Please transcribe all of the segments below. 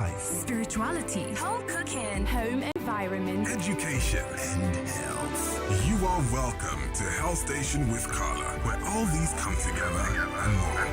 life, spirituality, home cooking, home environment, education, and health. You are welcome to Health Station with Carla, where all these come together and more.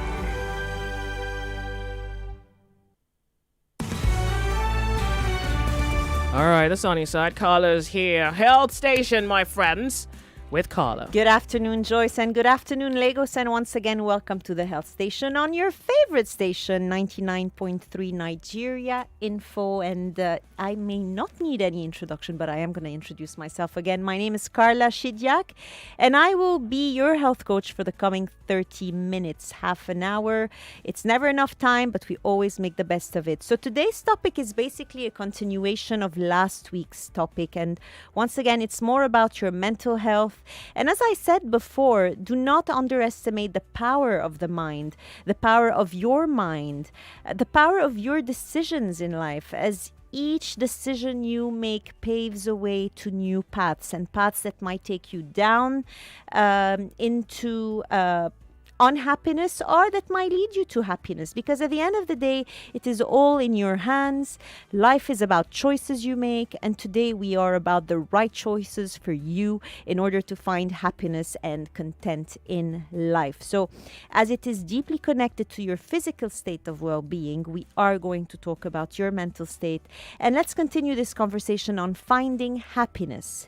All right, the sunny side. Carla's here. Health Station, my friends, with Carla. Good afternoon, Joyce, and good afternoon, Lagos. And once again, welcome to the Health Station on your favorite station, 99.3 Nigeria Info. And I may not need any introduction, but I am going to introduce myself again. My name is Carla Shidiak, and I will be your health coach for the coming 30 minutes, half an hour. It's never enough time, but we always make the best of it. So today's topic is basically a continuation of last week's topic. And once again, it's more about your mental health. And as I said before, do not underestimate the power of the mind, the power of your mind, the power of your decisions in life, as each decision you make paves a way to new paths, and paths that might take you down into unhappiness, or that might lead you to happiness, because at the end of the day, it is all in your hands. Life is about choices you make, and today we are about the right choices for you in order to find happiness and content in life. So as it is deeply connected to your physical state of well-being, we are going to talk about your mental state, and let's continue this conversation on finding happiness.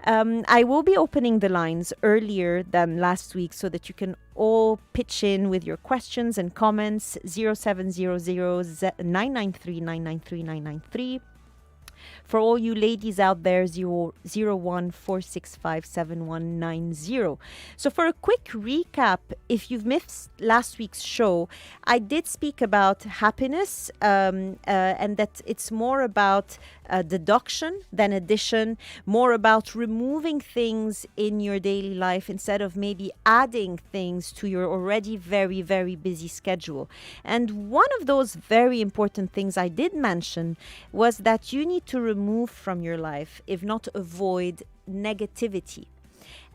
I will be opening the lines earlier than last week so that you can all pitch in with your questions and comments. 0700-993-993-993. For all you ladies out there, 01-465-7190. So for a quick recap, if you've missed last week's show, I did speak about happiness and that it's more about deduction than addition, more about removing things in your daily life instead of maybe adding things to your already very, very busy schedule. And one of those very important things I did mention was that you need to remove from your life, if not avoid, negativity.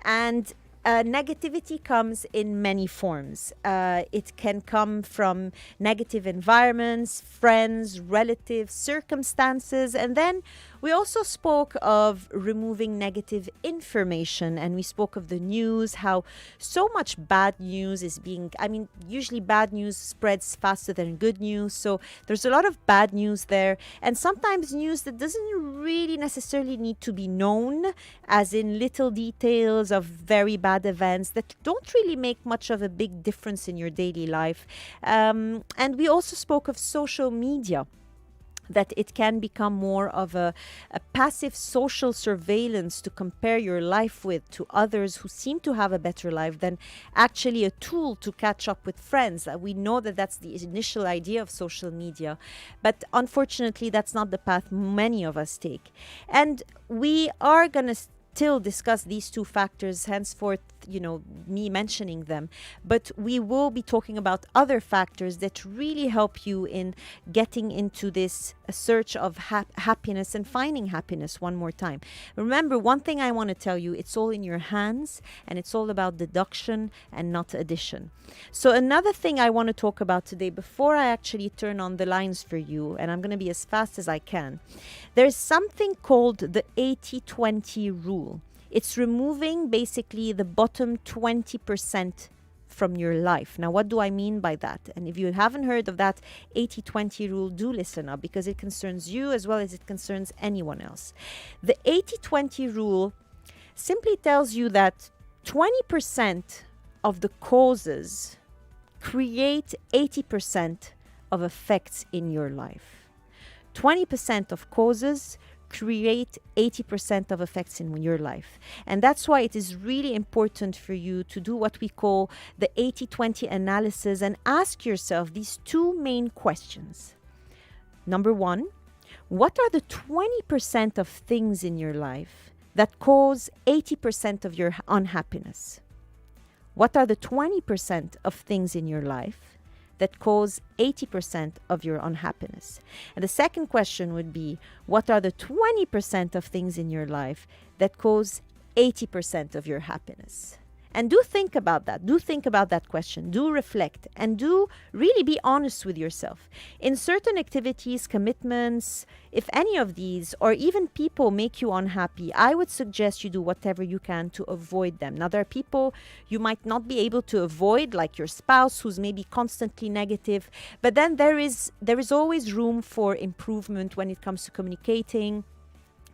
And negativity comes in many forms. It can come from negative environments, friends, relatives, circumstances, and then we also spoke of removing negative information, and we spoke of the news, how so much bad news is usually bad news spreads faster than good news. So there's a lot of bad news there, and sometimes news that doesn't really necessarily need to be known, as in little details of very bad events that don't really make much of a big difference in your daily life. And we also spoke of social media, that it can become more of a passive social surveillance to compare your life with to others who seem to have a better life than actually a tool to catch up with friends. We know that that's the initial idea of social media, but unfortunately that's not the path many of us take. And we are going to still discuss these two factors, henceforth, me mentioning them, but we will be talking about other factors that really help you in getting into this search of happiness and finding happiness one more time. Remember, one thing I want to tell you, it's all in your hands, and it's all about deduction and not addition. So another thing I want to talk about today, before I actually turn on the lines for you, and I'm going to be as fast as I can, there's something called the 80-20 rule. It's removing basically the bottom 20% from your life. Now, what do I mean by that? And if you haven't heard of that 80-20 rule, do listen up, because it concerns you as well as it concerns anyone else. The 80-20 rule simply tells you that 20% of the causes create 80% of effects in your life. 20% of causes create 80% of effects in your life. And that's why it is really important for you to do what we call the 80-20 analysis and ask yourself these two main questions. Number one, what are the 20% of things in your life that cause 80% of your unhappiness? What are the 20% of things in your life that cause 80% of your unhappiness? And the second question would be, what are the 20% of things in your life that cause 80% of your happiness? And do think about that. Do think about that question. Do reflect and do really be honest with yourself. In certain activities, commitments, if any of these or even people make you unhappy, I would suggest you do whatever you can to avoid them. Now, there are people you might not be able to avoid, like your spouse who's maybe constantly negative, but then there is always room for improvement when it comes to communicating,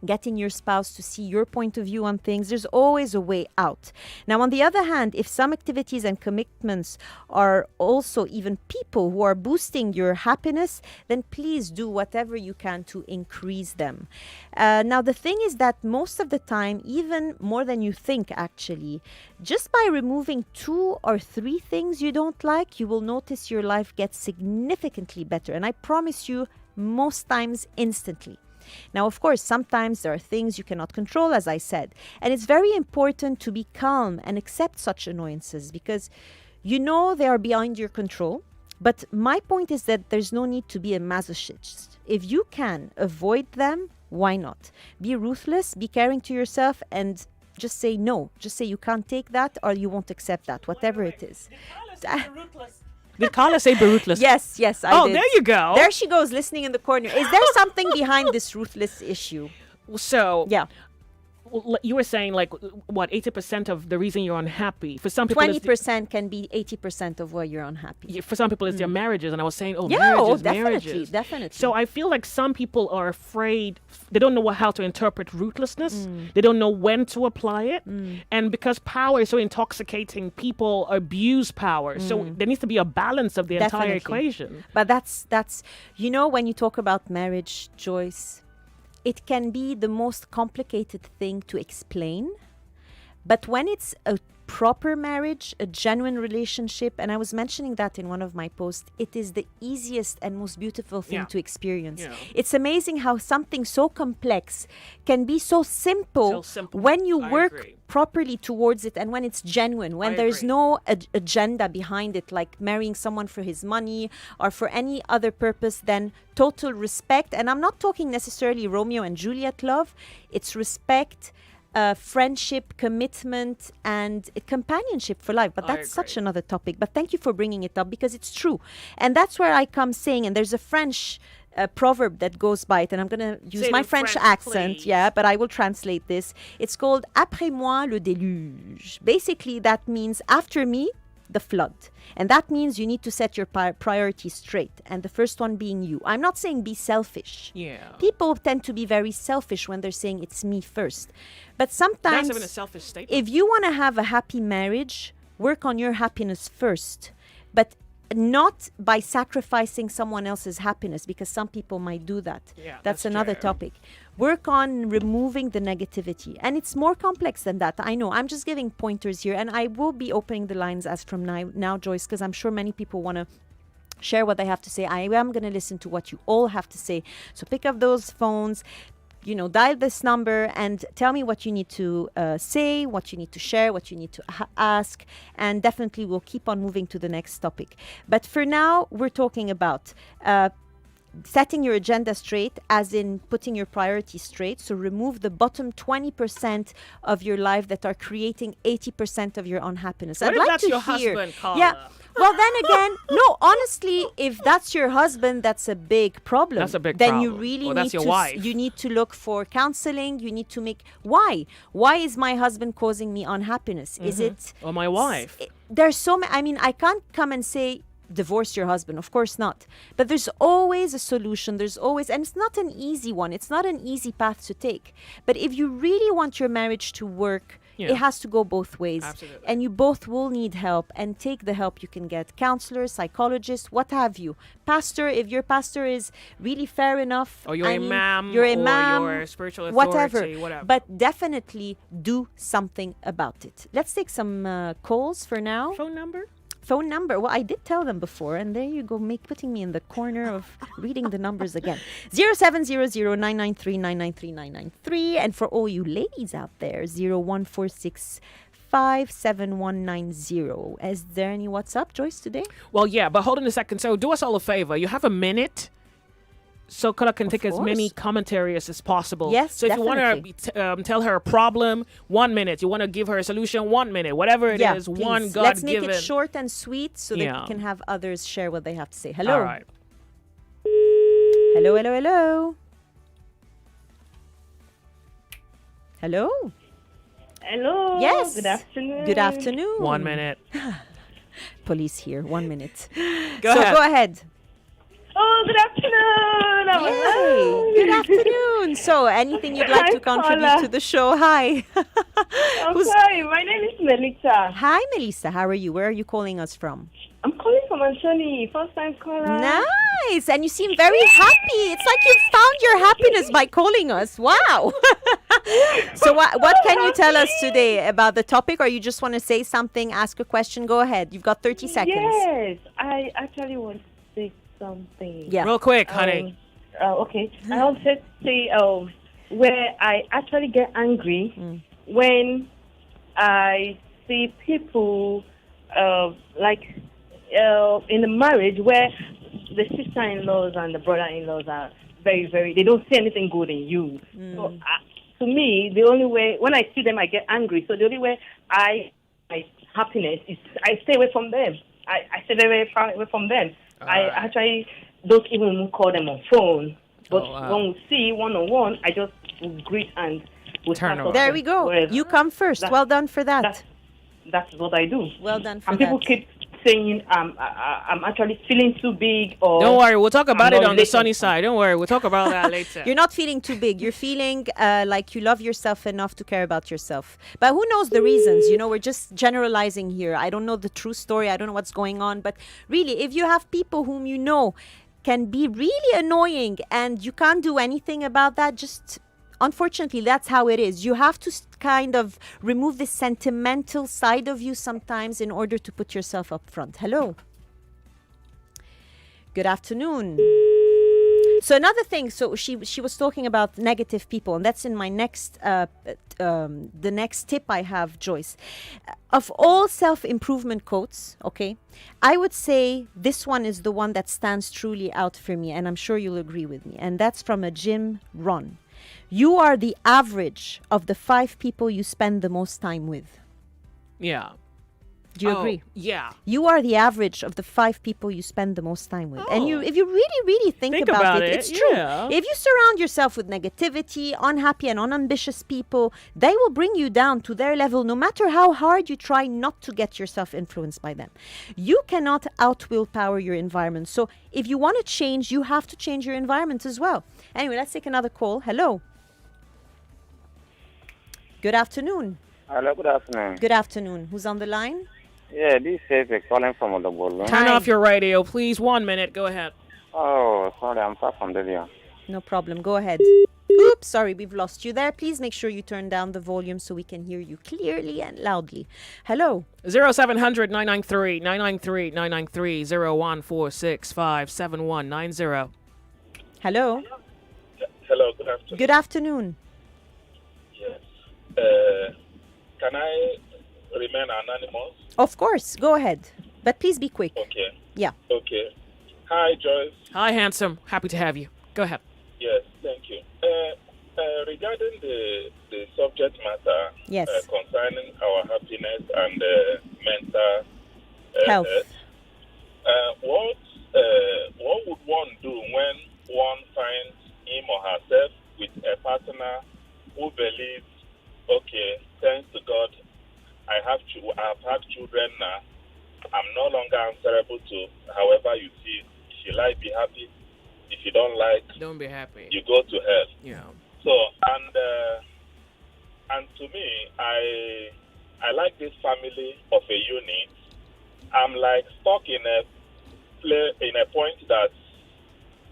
getting your spouse to see your point of view on things. There's always a way out. Now, on the other hand, if some activities and commitments are also even people who are boosting your happiness, then please do whatever you can to increase them. Now, the thing is that most of the time, even more than you think actually, just by removing 2 or 3 things you don't like, you will notice your life gets significantly better. And I promise you, most times instantly. Now, of course, sometimes there are things you cannot control, as I said. And it's very important to be calm and accept such annoyances because you know they are beyond your control. But my point is that there's no need to be a masochist. If you can avoid them, why not? Be ruthless, be caring to yourself, and just say no. Just say you can't take that or you won't accept that, whatever it is. Did Carla say be ruthless? Yes, I did. Oh, there you go. There she goes, listening in the corner. Is there something behind this ruthless issue? So, Yeah. you were saying like what 80% of the reason you're unhappy for some people 20% can be 80% of why you're unhappy. for some people it's their marriages, and I was saying Definitely. So I feel like some people are afraid, they don't know how to interpret ruthlessness, they don't know when to apply it, and because power is so intoxicating, people abuse power. So there needs to be a balance of the entire equation. But that's when you talk about marriage, Joyce, it can be the most complicated thing to explain. But when it's a proper marriage, a genuine relationship, and I was mentioning that in one of my posts, it is the easiest and most beautiful thing to experience. Yeah. It's amazing how something so complex can be so simple, when you work properly towards it and when it's genuine, when there's no agenda behind it, like marrying someone for his money or for any other purpose than total respect. And I'm not talking necessarily Romeo and Juliet love. It's respect, friendship, commitment, and companionship for life. But that's such another topic. But thank you for bringing it up because it's true. And that's where I come saying, and there's a French proverb that goes by it, and I'm going to use my French accent, please. But I will translate this. It's called Après moi le déluge. Basically, that means after me, the flood. And that means you need to set your priorities straight. And the first one being you. I'm not saying be selfish. Yeah. People tend to be very selfish when they're saying it's me first. But sometimes, that's even a selfish statement. if you want to have a happy marriage, work on your happiness first. But not by sacrificing someone else's happiness, because some people might do that. Yeah, that's another true. topic. Work on removing the negativity. And it's more complex than that. I know. I'm just giving pointers here. And I will be opening the lines as from now, Joyce, because I'm sure many people want to share what they have to say. I am going to listen to what you all have to say. So pick up those phones, dial this number and tell me what you need to say, what you need to share, what you need to ask. And definitely we'll keep on moving to the next topic. But for now, we're talking about setting your agenda straight, as in putting your priorities straight. So remove the bottom 20% of your life that are creating 80% of your unhappiness. What I'd if like that's to your hear. husband, Carla? Yeah. Well, then again, no, honestly, if that's your husband, that's a big problem. That's a big then problem. you really Or need that's your to wife. you need to look for counseling. You need to make why is my husband causing me unhappiness? Is it Or my wife. There's so many. I mean, I can't come and say divorce your husband, of course not, but there's always a solution. There's always, and it's not an easy one, it's not an easy path to take, but if you really want your marriage to work, it has to go both ways. Absolutely. And you both will need help, and take the help you can get. Counselors, psychologists, what have you. Pastor, if your pastor is really fair enough, Or your imam, your or imam, your spiritual authority, whatever. but definitely do something about it. Let's take some calls for now. Phone number. Well, I did tell them before, and there you go, putting me in the corner of reading the numbers again. 0700-993-993-993. And for all you ladies out there, 014657190. Is there any WhatsApp, Joyce, today? Well, yeah, but hold on a second. So do us all a favor. You have a minute. so Kala can take as course. many commentaries as possible. Yes, so if you want to tell her a problem, 1 minute. You want to give her a solution, 1 minute. Whatever it is, please. one God-given. Let's make it short and sweet so that we can have others share what they have to say. Hello. All right. Hello, hello, hello. Hello. Hello. Yes. Good afternoon. Good afternoon. 1 minute. Police here. 1 minute. Go ahead. Go ahead. Oh, good afternoon. Yay. Good afternoon. So, anything you'd like to contribute Paula. to the show? Hi. Okay, my name is Melissa. Hi, Melissa. How are you? Where are you calling us from? I'm calling from Anthony, first time caller. Nice. And you seem very happy. It's like you found your happiness by calling us. Wow. So what can you tell us today about the topic, or you just want to say something, ask a question? Go ahead. You've got 30 seconds. Yes, I actually want to say something. Yeah. Real quick, honey. Okay. I want to say where I actually get angry when I see people in a marriage where the sister-in-laws and the brother-in-laws are very, very, they don't see anything good in you. So to me, the only way, when I see them, I get angry. So the only way my happiness is I stay away from them. I stay very far away from them. I actually don't even call them on phone. But when we see one-on-one, I just greet and we'll Turn around. There we go. Wherever. You come first. Well done for that. That's what I do. Well done for And that. people keep saying I'm actually feeling too big, or Don't worry. We'll talk about I'm it not on the related. sunny side. Don't worry. We'll talk about that later. You're not feeling too big. You're feeling like you love yourself enough to care about yourself. But who knows the reasons? You know, we're just generalizing here. I don't know the true story. I don't know what's going on. But really, if you have people whom you know can be really annoying and you can't do anything about that, just unfortunately, that's how it is. You have to kind of remove the sentimental side of you sometimes in order to put yourself up front. Hello. Good afternoon. So another thing, so she was talking about negative people, and that's in my next the next tip I have, Joyce. Of all self-improvement quotes, okay, I would say this one is the one that stands truly out for me, and I'm sure you'll agree with me. And that's from a Jim Rohn. You are the average of the 5 people you spend the most time with. Yeah. Do you agree? Yeah. You are the average of the 5 people you spend the most time with. And if you really, really think about it, it's true. yeah. If you surround yourself with negativity, unhappy and unambitious people, they will bring you down to their level no matter how hard you try not to get yourself influenced by them. You cannot out-willpower your environment. So if you want to change, you have to change your environment as well. Anyway, let's take another call. Hello. Good afternoon. Hello, good afternoon. Good afternoon. Who's on the line? Yeah, this is calling from Odobolo. Turn Hi. off your radio, please. 1 minute. Go ahead. Oh, sorry, I'm far from Delia. No problem. Go ahead. Oops, sorry, we've lost you there. Please make sure you turn down the volume so we can hear you clearly and loudly. Hello. 0700 993 993 993 0146 7190. Hello. Hello, good afternoon. Good afternoon. Yes. Can I remain anonymous? Of course. Go ahead. But please be quick. Okay. Yeah. Okay. Hi, Joyce. Hi, handsome. Happy to have you. Go ahead. Yes, thank you. Regarding the subject matter Yes. concerning our happiness and mental Health. what would one do when one finds him or herself with a partner who believes, okay, thanks to God, I've had children now. I'm no longer answerable to however you see. If you like, be happy. If you don't like, Don't be happy. you go to hell. Yeah. So, and to me, I like this family of a unit. I'm like stuck in a point that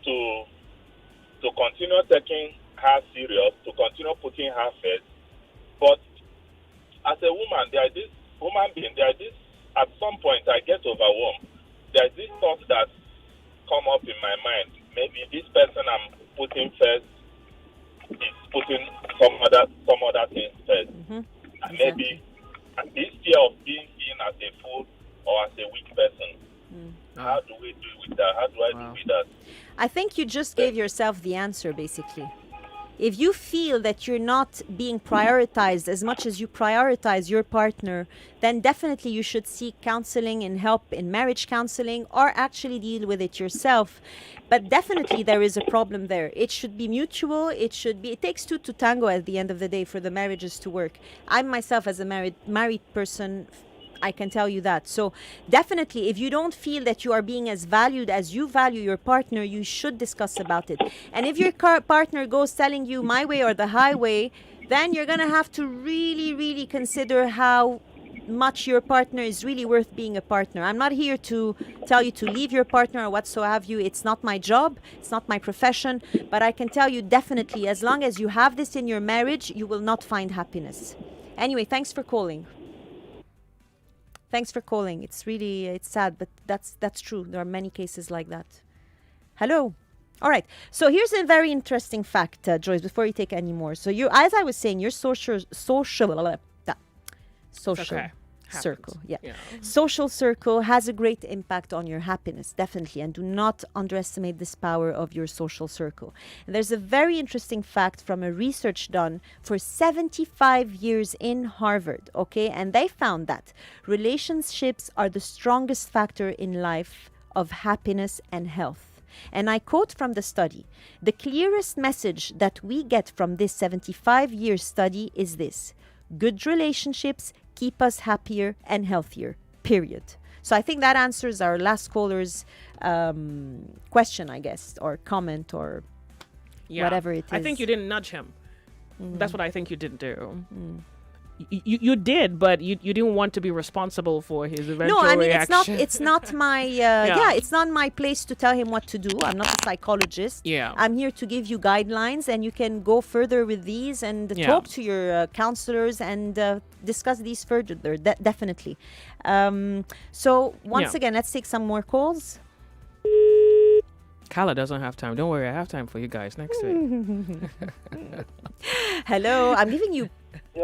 to continue taking her serious, to continue putting her first. But as a woman, there is this human being, at some point I get overwhelmed. There's this thought that come up in my mind. Maybe this person I'm putting first is putting some other things first. Mm-hmm. And maybe this fear of being seen as a fool or as a weak person. How do we do with that? How do I do with that? I think you just gave yourself the answer, basically. If you feel that you're not being prioritized as much as you prioritize your partner, then definitely you should seek counseling and help in marriage counseling, or actually deal with it yourself. But definitely there is a problem there. It should be mutual. It takes two to tango at the end of the day for the marriages to work. I myself, as a married person, I can tell you that. So definitely, if you don't feel that you are being as valued as you value your partner, you should discuss about it. And if your partner goes telling you my way or the highway, then you're going to have to really, really consider how much your partner is really worth being a partner. I'm not here to tell you to leave your partner or whatsoever you. It's not my job. It's not my profession. But I can tell you definitely, as long as you have this in your marriage, you will not find happiness. Anyway, thanks for calling. Thanks for calling. It's sad, but that's true. There are many cases like that. Hello. All right. So here's a very interesting fact, Joyce, before you take any more. So as I was saying, your social Okay. circle. Yeah. Social circle has a great impact on your happiness, definitely. And do not underestimate this power of your social circle. And there's a very interesting fact from a research done for 75 years in Harvard, okay? And they found that relationships are the strongest factor in life of happiness and health. And I quote from the study, the clearest message that we get from this 75-year study is this: good relationships keep us happier and healthier, period. So I think that answers our last caller's question, I guess, or comment, or whatever it is. I think you didn't nudge him. That's what I think you didn't do. You did, but you didn't want to be responsible for his eventual reaction. It's not my it's not my place to tell him what to do. I'm not a psychologist. I'm here to give you guidelines, and you can go further with these and talk to your counselors and discuss these further. Definitely. So once again, let's take some more calls. Kala doesn't have time. Don't worry, I have time for you guys next week. Hello, I'm giving you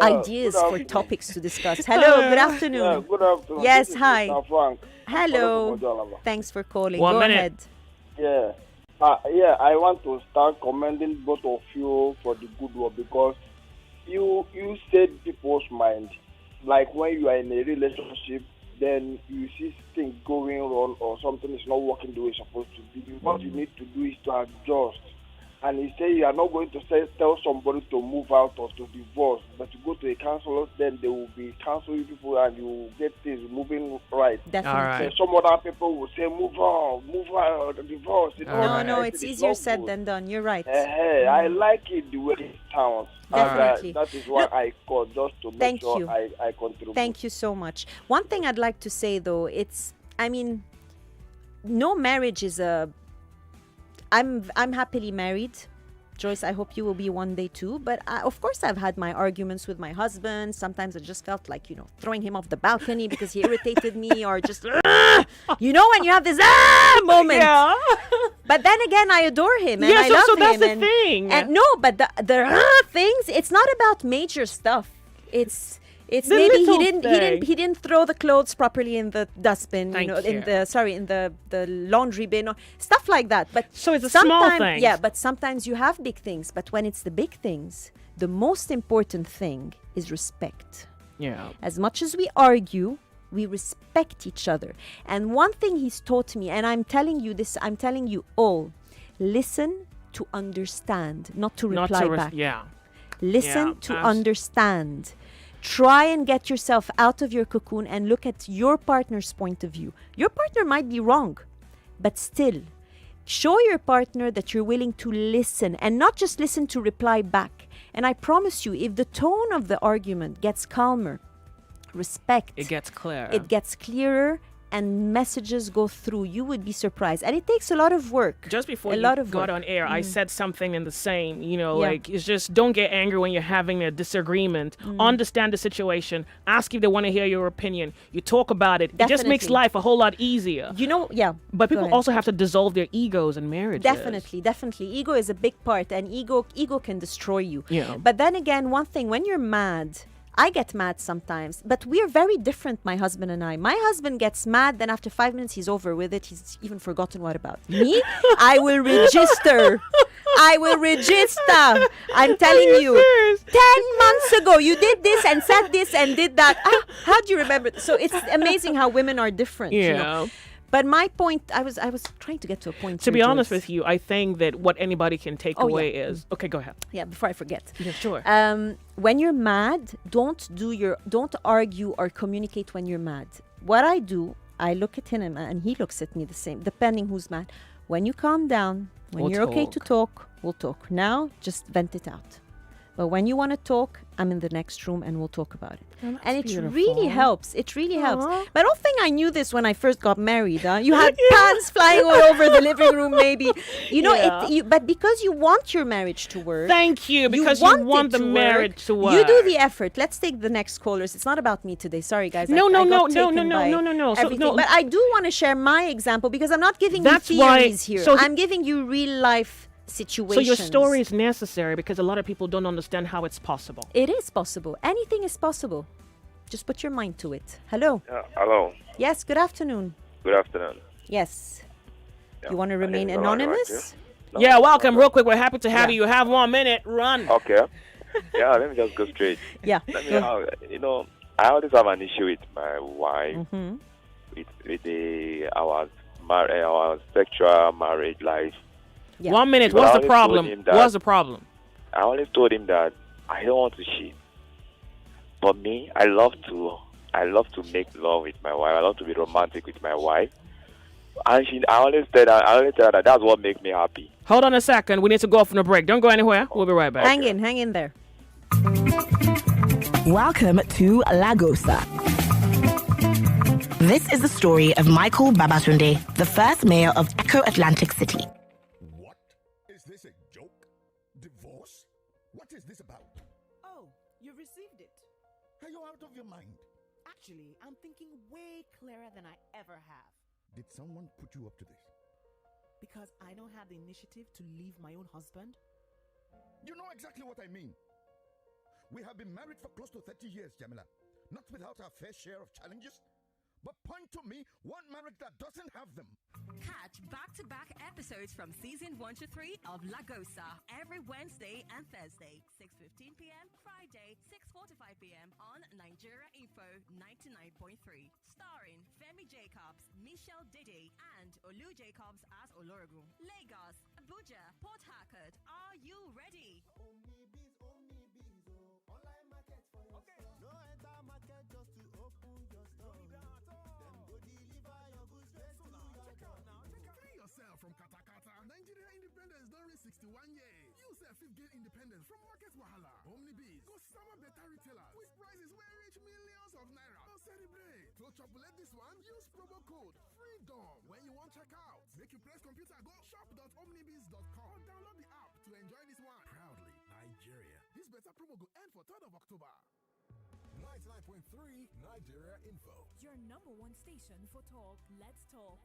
ideas for topics to discuss. Hello, good afternoon. Yeah, good afternoon. Yes, This is hi. Mr. Frank. Hello. Thanks for calling. 1 Go minute. ahead. Yeah. I want to start commending both of you for the good work, because you said people's mind. Like when you are in a relationship, then you see things going wrong or something is not working the way it's supposed to be. What you need to do is to adjust. And he said you are not going to tell somebody to move out or to divorce, but to go to a counselor, then they will be counseling people and you will get things moving right. Definitely. All right. Some other people will say move on, divorce. No, it's easier said than done. You're right. I like it the way it sounds. Definitely. That is why I called, just to make Thank sure you. I contribute. Thank you so much. One thing I'd like to say, though, no marriage is I'm happily married. Joyce, I hope you will be one day too. But of course, I've had my arguments with my husband. Sometimes I just felt like, throwing him off the balcony because he irritated me, or just, when you have this moment. Yeah. But then again, I adore him and I love so him. that's the thing. And no, but the things, it's not about major stuff. It's The maybe little he didn't throw the clothes properly in the dustbin, Thank in you. the laundry bin, or stuff like that. But So it's a small sometimes- thing. Yeah, but sometimes you have big things. But when it's the big things, the most important thing is respect. Yeah. As much as we argue, we respect each other. And one thing he's taught me, and I'm telling you this, I'm telling you all, listen to understand, not to reply back. Yeah. Listen Yeah, to understand. Try and get yourself out of your cocoon and look at your partner's point of view. Your partner might be wrong, but still, show your partner that you're willing to listen and not just listen to reply back. And I promise you, if the tone of the argument gets calmer, respect, It gets clear. it gets clearer, and messages go through, you would be surprised. And it takes a lot of work. Just before a you lot of got work. on air, I said something in the same, Yeah. it's just don't get angry when you're having a disagreement. Understand the situation. Ask if they want to hear your opinion. You talk about it. It just makes Definitely. life a whole lot easier. But Go people ahead. also have to dissolve their egos in marriages. Definitely. Ego is a big part, and ego can destroy you. Yeah. But then again, one thing, when you're mad, I get mad sometimes, but we're very different, my husband and I. My husband gets mad, then after 5 minutes, he's over with it. He's even forgotten what about. Me, I will register. I'm telling you. 10 months ago, you did this and said this and did that. How do you remember? So it's amazing how women are different. Yeah. You know? But my point, I was trying to get to a point. To here, be honest Joyce. with you, I think that what anybody can take away is... Okay, go ahead. Yeah, before I forget. Yeah, sure. When you're mad, don't argue or communicate when you're mad. What I do, I look at him and he looks at me the same, depending who's mad. When you calm down, when We'll you're okay talk. to talk, we'll talk. Now, just vent it out. But when you want to talk, I'm in the next room and we'll talk about it. Oh, that's And it beautiful. really helps. It really helps. Aw. But I don't think I knew this when I first got married. You had pans flying all over the living room, maybe. You know, Yeah. but because you want your marriage to work. Thank you, because you want it the to marriage to work. You do the effort. Let's take the next callers. It's not about me today. Sorry, guys. No. No. So, But I do want to share my example because I'm not giving That's you why- theories here. so I'm giving you real life situations. So your story is necessary because a lot of people don't understand how it's possible. It is possible. Anything is possible. Just put your mind to it. Hello. Hello. Yes. Good afternoon. Good afternoon. Yes. Yeah. You want to My name remain is Olani, right? anonymous? No, Yeah, no, welcome. no. Real quick, we're happy to have Yeah. you. You have 1 minute. Run. Okay. Yeah, let me just go straight. Yeah. Let me I always have an issue with my wife, Mm-hmm. with our sexual marriage life. Yeah. 1 minute. But I What's the always problem? told him that- What's the problem? I always told him that I don't want to cheat. But me, I love to make love with my wife. I love to be romantic with my wife. And I always tell her that that's what makes me happy. Hold on a second. We need to go off on a break. Don't go anywhere. We'll be right back. Hang in there. Welcome to Lagosa. This is the story of Michael Babatunde, the first mayor of Echo Atlantic City. What? Is this a joke? Divorce? What is this about? Oh, you received it. Are you out of your mind? Actually, I'm thinking way clearer than I ever have. Did someone put you up to this? Because I don't have the initiative to leave my own husband. You know exactly what I mean. We have been married for close to 30 years, Jamila. Not without our fair share of challenges. But point to me one marriage that doesn't have them. Catch back-to-back episodes from season 1 to 3 of Lagosa every Wednesday and Thursday, 6:15 p.m. Friday, 6:45 p.m. on Nigeria Info 99.3. Starring Femi Jacobs, Michelle Dede, and Olu Jacobs as Olorogun. Lagos, Abuja, Port Harcourt. Are you ready? Online market for your store. No enter market just to open your store. Them go deliver your goods straight to your door. Free yourself from katakata. Nigeria independence don't reach 61 years. You self fit gain independence from market wahala. Omnibees go summer better retailers with prices where reach millions of naira. No celebrate. To chopulate this one, use promo code FREEDOM when you want check out. Make you press computer, go shop.omnibees.com or download the app to enjoy this one. Proudly Nigeria. This better promo go end for 3rd of October. 99.3 Nigeria Info. Your number one station for talk. Let's talk.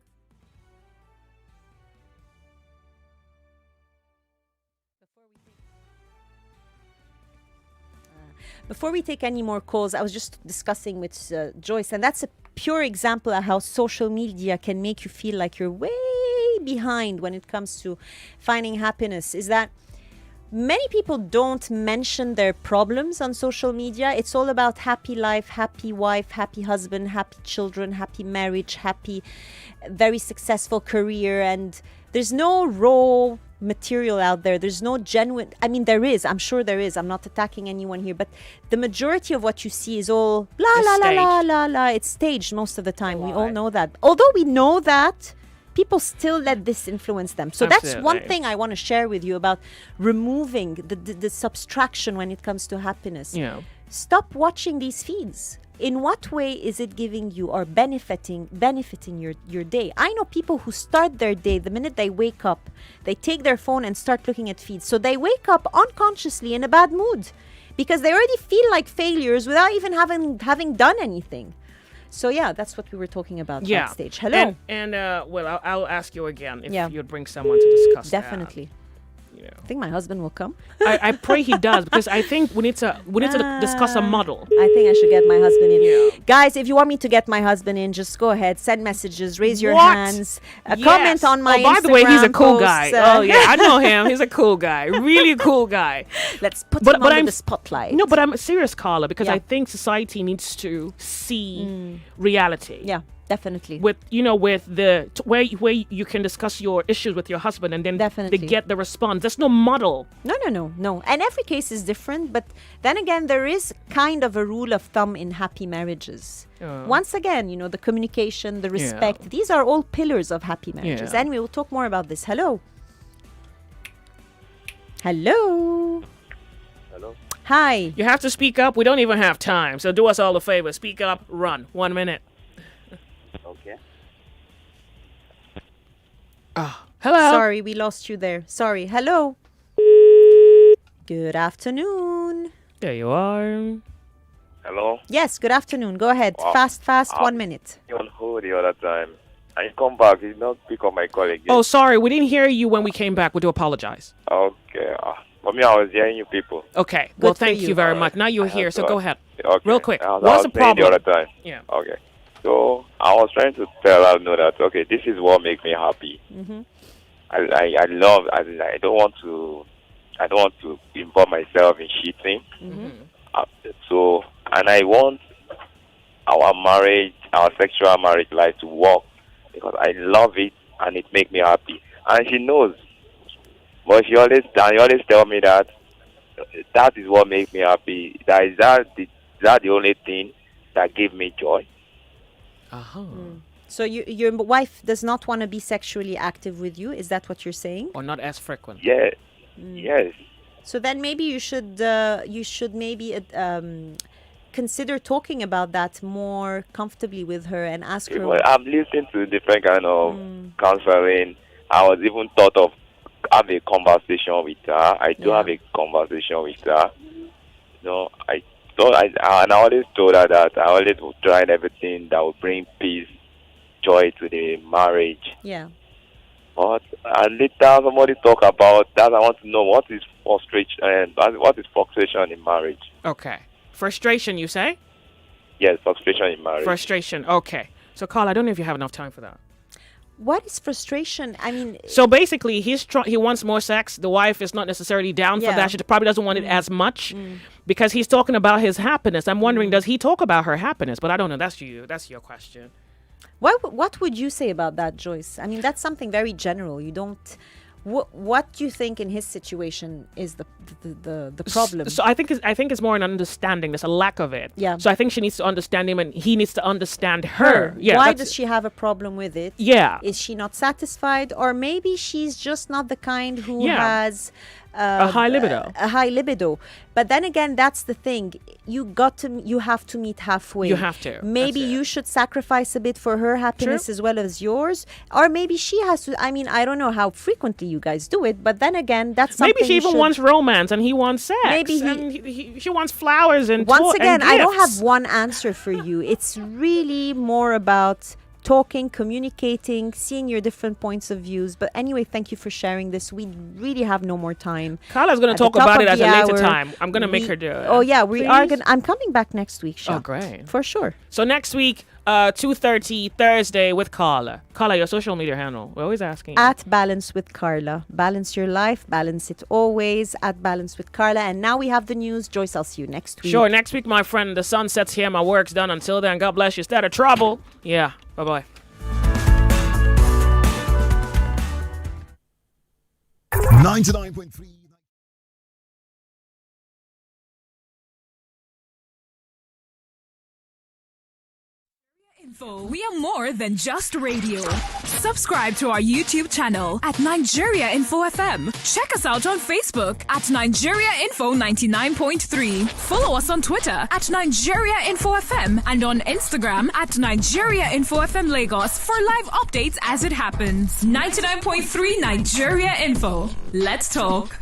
Before we take any more calls, I was just discussing with Joyce, and that's a pure example of how social media can make you feel like you're way behind when it comes to finding happiness. Is that many people don't mention their problems on social media. It's all about happy life, happy wife, happy husband, happy children, happy marriage, happy, very successful career. And there's no raw material out there. There's no genuine, I mean, there is, I'm sure there is. I'm not attacking anyone here, but the majority of what you see is all la la la la la la. It's staged most of the time. We all know that. Although we know that, people still let this influence them. So that's one thing I want to share with you about removing the subtraction when it comes to happiness. Yeah. Stop watching these feeds. In what way is it giving you or benefiting your day? I know people who start their day the minute they wake up, they take their phone and start looking at feeds. So they wake up unconsciously in a bad mood because they already feel like failures without even having done anything. So yeah, that's what we were talking about backstage. Hello. And well, I'll ask you again if you'd bring someone to discuss definitely. that. I think my husband will come. I pray he does, because I think we need to discuss a model. I think I should get my husband in. Guys, if you want me to get my husband in, just go ahead, send messages, raise your hands, comment on my by the way, he's a Instagram cool posts, guy. Oh yeah, I know him. He's a cool guy, really cool guy. Let's put him under the spotlight. No, but I'm serious, Carla, because Yeah. I think society needs to see reality. Yeah, definitely. With where you can discuss your issues with your husband, and then Definitely. they get the response. There's no model. No. And every case is different, but then again, there is kind of a rule of thumb in happy marriages. Once again, the communication, the respect, these are all pillars of happy marriages. Yeah. And we will talk more about this. Hello. Hello. Hello. Hi. You have to speak up. We don't even have time, so do us all a favor. Speak up. Run. 1 minute. Okay. Hello. Sorry, we lost you there. Sorry. Hello. Good afternoon. There you are. Hello. Yes, good afternoon. Go ahead. Wow. Fast, 1 minute. You on hold the other time. And you come back, you not pick up my call again. Oh, sorry. We didn't hear you when we came back. We do apologize. Okay. For me, I was hearing you people. Okay. Good Well, for thank you. you very much. Now you're here, so go ahead. Okay. Real quick. I was What's the saying problem? the other time. Yeah. Okay. So I was trying to tell her that this is what makes me happy. Mm-hmm. I love. I don't want to involve myself in cheating. Mm-hmm. And I want our sexual marriage life to work, because I love it and it makes me happy. And she knows. But she always tell me that is what makes me happy. Is that the only thing that gives me joy? So your wife does not want to be sexually active with you? Is that what you're saying? Or not as frequent? Yeah. Yes. So then maybe you should maybe consider talking about that more comfortably with her and ask her. Well, I'm listening to different kind of counseling. I was even thought of have a conversation with her. I do have a conversation with her. I always told her that I always would try everything that would bring peace, joy to the marriage. Yeah. But later somebody talk about that. I want to know what is frustration and what is frustration in marriage. Okay. Frustration, you say? Yes, frustration in marriage. Frustration. Okay. So, Carl, I don't know if you have enough time for that. What is frustration? I mean, so basically, he wants more sex. The wife is not necessarily down for that. She probably doesn't want it as much because he's talking about his happiness. I'm wondering, does he talk about her happiness? But I don't know. That's your question. What would you say about that, Joyce? I mean, that's something very general. You don't. What do you think in his situation is the problem? So I think it's more an understanding. There's a lack of it. Yeah. So I think she needs to understand him, and he needs to understand her. Yeah. Why does she have a problem with it? Yeah. Is she not satisfied, or maybe she's just not the kind who has a high libido? A high libido. But then again, that's the thing. You have to meet halfway. You have to. Maybe you should sacrifice a bit for her happiness as well as yours, or maybe she has to. I mean, I don't know how frequently you guys do it, but then again, that's something. Maybe she even wants romance and he wants sex. Maybe she wants flowers and once again, and I don't gifts. have one answer for you. It's really more about talking, communicating, seeing your different points of views. But anyway, thank you for sharing this. We really have no more time. Carla's going to talk about it at a later time. I'm going to make her do it. Oh yeah, we are going. I'm coming back next week, Sha. Oh, great. For sure. So next week, 2:30 Thursday with Carla. Carla, your social media handle. We're always asking. At Balance with Carla. Balance your life. Balance it always. At Balance with Carla. And now we have the news. Joyce, I'll see you next week. Sure. Next week, my friend. The sun sets here. My work's done. Until then, God bless you. Stay out of trouble. Yeah. Bye-bye. 99.3. We are more than just radio. Subscribe to our YouTube channel at Nigeria Info FM. Check us out on Facebook at Nigeria Info 99.3. Follow us on Twitter at Nigeria Info FM and on Instagram at Nigeria Info FM Lagos for live updates as it happens. 99.3 Nigeria Info. Let's talk.